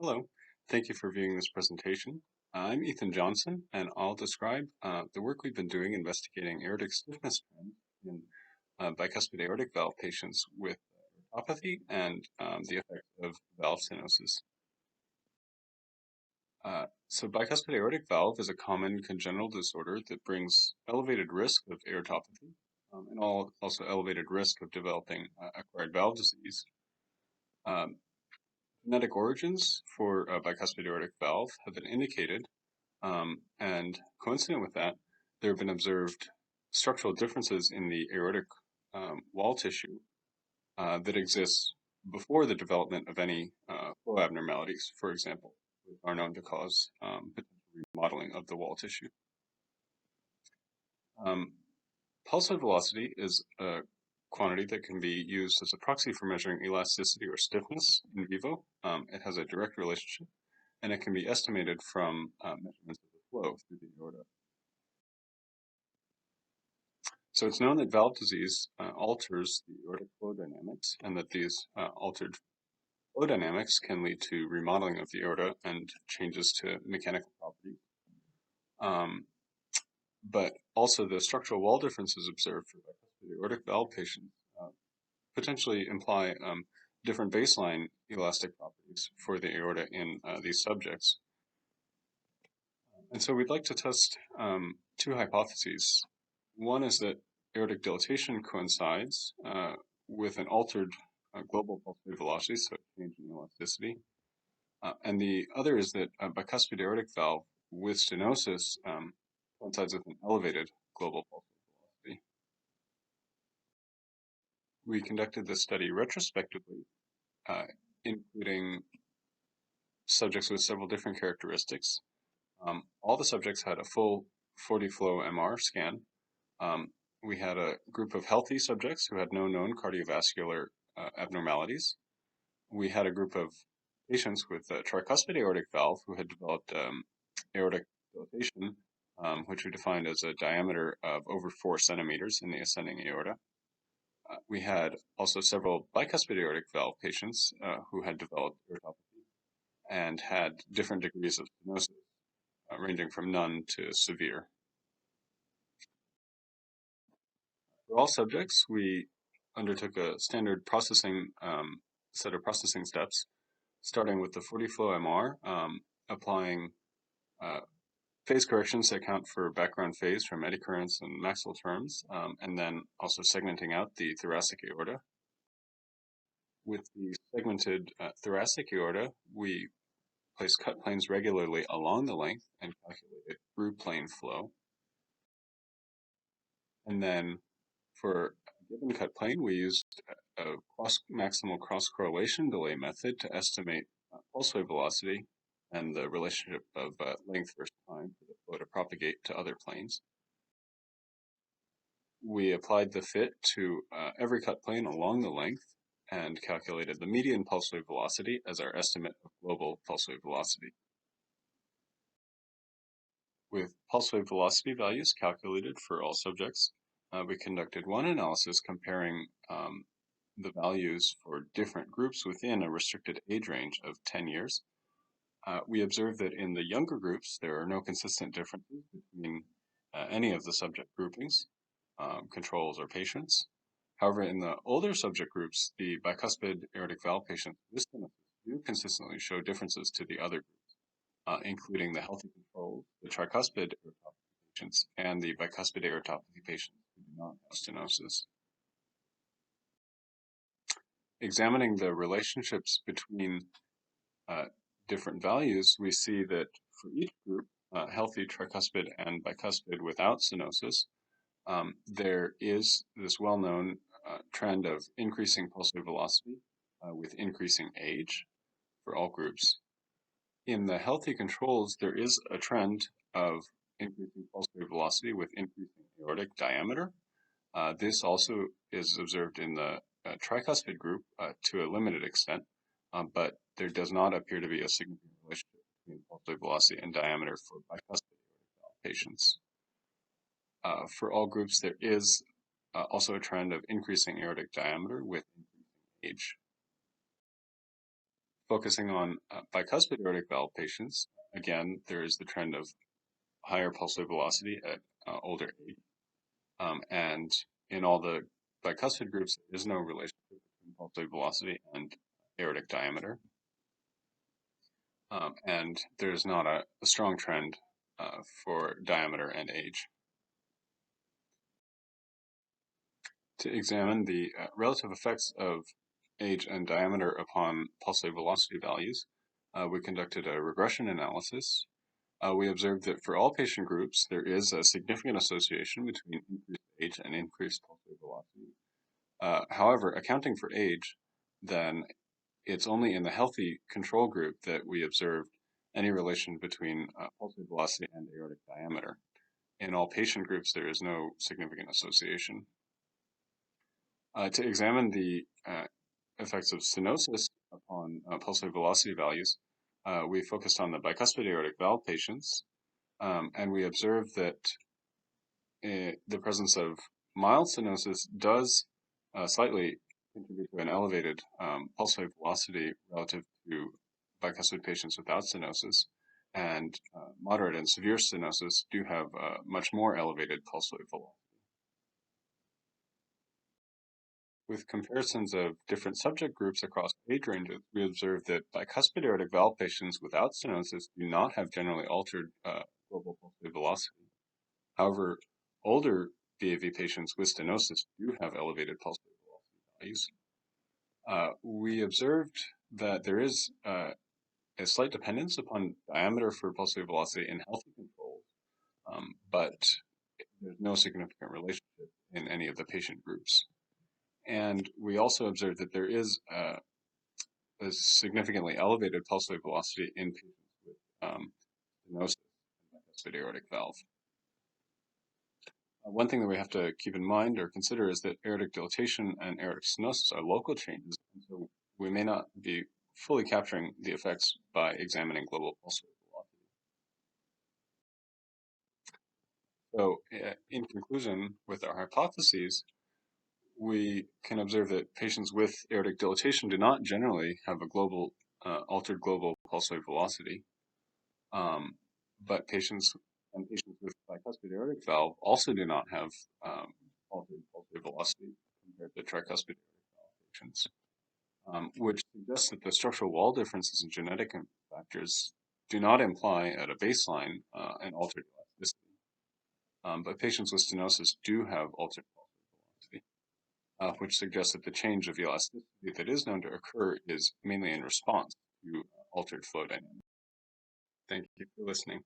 Hello, thank you for viewing this presentation. I'm Ethan Johnson, and I'll describe the work we've been doing investigating aortic stiffness trends in bicuspid aortic valve patients with aortopathy and the effects of valve stenosis. So bicuspid aortic valve is a common congenital disorder that brings elevated risk of aortopathy and also elevated risk of developing acquired valve disease. Um, Genetic origins for bicuspid aortic valve have been indicated, and coincident with that, there have been observed structural differences in the aortic wall tissue that exists before the development of any flow abnormalities, for example, which are known to cause potential remodeling of the wall tissue. Um, Pulse wave velocity is a quantity that can be used as a proxy for measuring elasticity or stiffness in vivo. It has a direct relationship, and it can be estimated from measurements of the flow through the aorta. So it's known that valve disease alters the aortic flow dynamics, and that these altered flow dynamics can lead to remodeling of the aorta and changes to mechanical properties. But also the structural wall differences observed for bicuspid aortic valve patients potentially imply different baseline elastic properties for the aorta in these subjects. And so we'd like to test two hypotheses. One is that aortic dilatation coincides with an altered global pulse wave velocity, so a change in elasticity. And the other is that bicuspid aortic valve with stenosis coincides with an elevated global pulse wave velocity. We conducted this study retrospectively, including subjects with several different characteristics. All the subjects had a full 40 flow MR scan. We had a group of healthy subjects who had no known cardiovascular abnormalities. We had a group of patients with tricuspid aortic valve who had developed aortic dilatation, which we defined as a diameter of over 4 centimeters in the ascending aorta. We had also several bicuspid aortic valve patients who had developed aortopathy and had different degrees of stenosis, ranging from none to severe. For all subjects, we undertook a standard processing set of processing steps, starting with the 40 flow MR, applying phase corrections to account for background phase from eddy currents and Maxwell terms, and then also segmenting out the thoracic aorta. With the segmented thoracic aorta, we placed cut planes regularly along the length and calculated through plane flow. And then for a given cut plane, we used a maximal cross-correlation delay method to estimate pulse wave velocity and the relationship of length versus time for the flow to propagate to other planes. We applied the fit to every cut plane along the length and calculated the median pulse wave velocity as our estimate of global pulse wave velocity. With pulse wave velocity values calculated for all subjects, we conducted one analysis comparing the values for different groups within a restricted age range of 10 years. We observed that in the younger groups, there are no consistent differences between any of the subject groupings, controls, or patients. However, in the older subject groups, the bicuspid aortic valve patients with stenosis do consistently show differences to the other groups, including the healthy controls, the tricuspid aortopathy patients, and the bicuspid aortopathy patients who do not have stenosis. Examining the relationships between different values, we see that for each group, healthy tricuspid and bicuspid without stenosis, there is this well-known trend of increasing pulse wave velocity with increasing age for all groups. In the healthy controls, there is a trend of increasing pulse wave velocity with increasing aortic diameter. This also is observed in the tricuspid group to a limited extent, but there does not appear to be a significant relationship between pulse wave velocity and diameter for bicuspid patients. For all groups, there is also a trend of increasing aortic diameter with increasing age. Focusing on bicuspid aortic valve patients, again, there is the trend of higher pulse wave velocity at older age. And in all the bicuspid groups, there is no relationship between pulse wave velocity and aortic diameter. And there's not a strong trend for diameter and age. To examine the relative effects of age and diameter upon pulse wave velocity values, we conducted a regression analysis. We observed that for all patient groups, there is a significant association between increased age and increased pulse wave velocity. However, accounting for age, then it's only in the healthy control group that we observed any relation between pulse wave velocity and aortic diameter. In all patient groups, there is no significant association. To examine the effects of stenosis upon pulse wave velocity values, we focused on the bicuspid aortic valve patients, and we observed that the presence of mild stenosis does slightly contribute to an elevated pulse wave velocity relative to bicuspid patients without stenosis, and moderate and severe stenosis do have much more elevated pulse wave velocity. With comparisons of different subject groups across age ranges, we observed that bicuspid aortic valve patients without stenosis do not have generally altered global pulse wave velocity. However, older BAV patients with stenosis do have elevated pulse wave velocity values. We observed that there is a slight dependence upon diameter for pulse wave velocity in healthy controls, but there's no significant relationship in any of the patient groups. And we also observed that there is a significantly elevated pulse wave velocity in patients with stenosis and bicuspid aortic valve. One thing that we have to keep in mind or consider is that aortic dilatation and aortic stenosis are local changes, and so we may not be fully capturing the effects by examining global pulse wave velocity. So, in conclusion, with our hypotheses, we can observe that patients with aortic dilatation do not generally have a global, altered global pulse wave velocity, but patients with bicuspid aortic valve also do not have altered pulse wave velocity compared to tricuspid aortic valve patients, which suggests that the structural wall differences in genetic factors do not imply at a baseline an altered elasticity, but patients with stenosis do have altered pulse wave velocity, which suggests that the change of elasticity that is known to occur is mainly in response to altered flow dynamics. Thank you for listening.